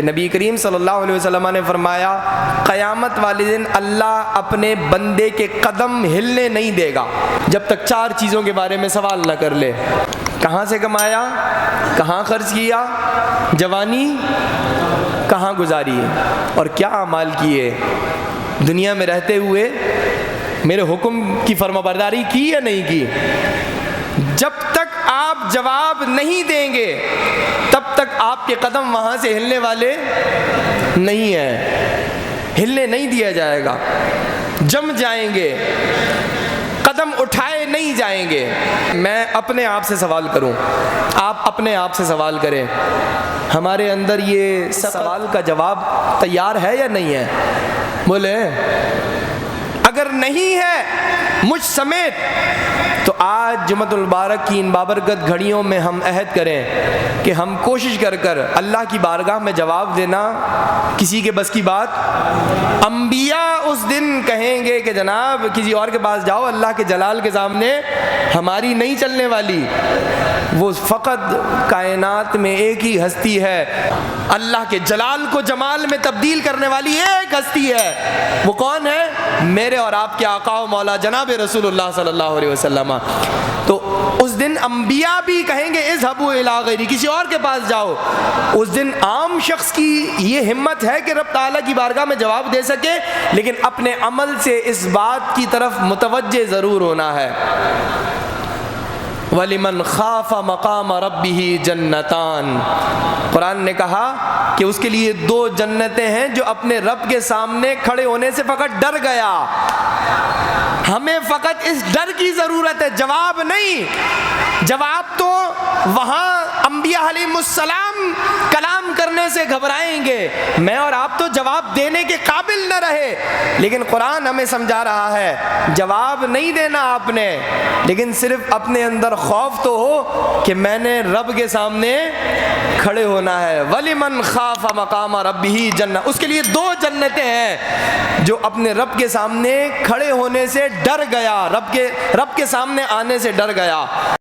نبی کریم صلی اللہ علیہ وسلم نے فرمایا قیامت والے دن اللہ اپنے بندے کے قدم ہلنے نہیں دے گا جب تک چار چیزوں کے بارے میں سوال نہ کر لے۔ کہاں سے کمایا، کہاں خرچ کیا، جوانی کہاں گزاری اور کیا اعمال کیے، دنیا میں رہتے ہوئے میرے حکم کی فرمانبرداری کی یا نہیں کی۔ جب تک آپ جواب نہیں دیں گے تب تک آپ کے قدم وہاں سے ہلنے والے نہیں ہیں، ہلنے نہیں دیا جائے گا، جم جائیں گے، قدم اٹھائے نہیں جائیں گے۔ میں اپنے آپ سے سوال کروں، آپ اپنے آپ سے سوال کریں، ہمارے اندر یہ سوال کا جواب تیار ہے یا نہیں ہے؟ بولے اگر نہیں ہے مجھ سمیت تو آج جمعۃ المبارک کی ان بابرکت گھڑیوں میں ہم عہد کریں کہ ہم کوشش کر کر اللہ کی بارگاہ میں جواب دینا کسی کے بس کی بات۔ انبیاء اس دن کہیں گے کہ جناب کسی اور کے پاس جاؤ، اللہ کے جلال کے سامنے ہماری نہیں چلنے والی۔ وہ فقط کائنات میں ایک ہی ہستی ہے، اللہ کے جلال کو جمال میں تبدیل کرنے والی ایک ہستی ہے، وہ کون ہے؟ میرے اور آپ کے آقا و مولا جناب رسول اللہ صلی اللہ علیہ وسلم۔ تو اس دن انبیاء بھی کہیں گے اذهبوا الی غیری، کسی اور کے پاس جاؤ۔ اس دن عام شخص کی یہ ہمت ہے کہ رب تعالیٰ کی بارگاہ میں جواب دے سکے، لیکن اپنے عمل سے اس بات کی طرف متوجہ ضرور ہونا ہے۔ وَلِمَنْ خَافَ مَقَامَ رَبِّهِ جَنَّتَانِ، قرآن نے کہا کہ اس کے لیے دو جنتیں ہیں جو اپنے رب کے سامنے کھڑے ہونے سے فقط ڈر گیا۔ ہمیں فقط اس ڈر کی ضرورت ہے، جواب نہیں۔ جواب تو وہاں انبیاء علیہ السلام کلام کرنے سے گھبرائیں گے، میں اور آپ تو جواب دینے کے قابل نہ رہے، لیکن قرآن ہمیں سمجھا رہا ہے جواب نہیں دینا آپ نے، لیکن صرف اپنے اندر خوف تو ہو کہ میں نے رب کے سامنے کھڑے ہونا ہے۔ وَلِمَنْ خَافَ مَقَامَ رَبِّهِ جَنَّةٌ، اس کے لیے دو جنتیں ہیں جو اپنے رب کے سامنے کھڑے ہونے سے ڈر گیا، رب کے سامنے آنے سے ڈر گیا۔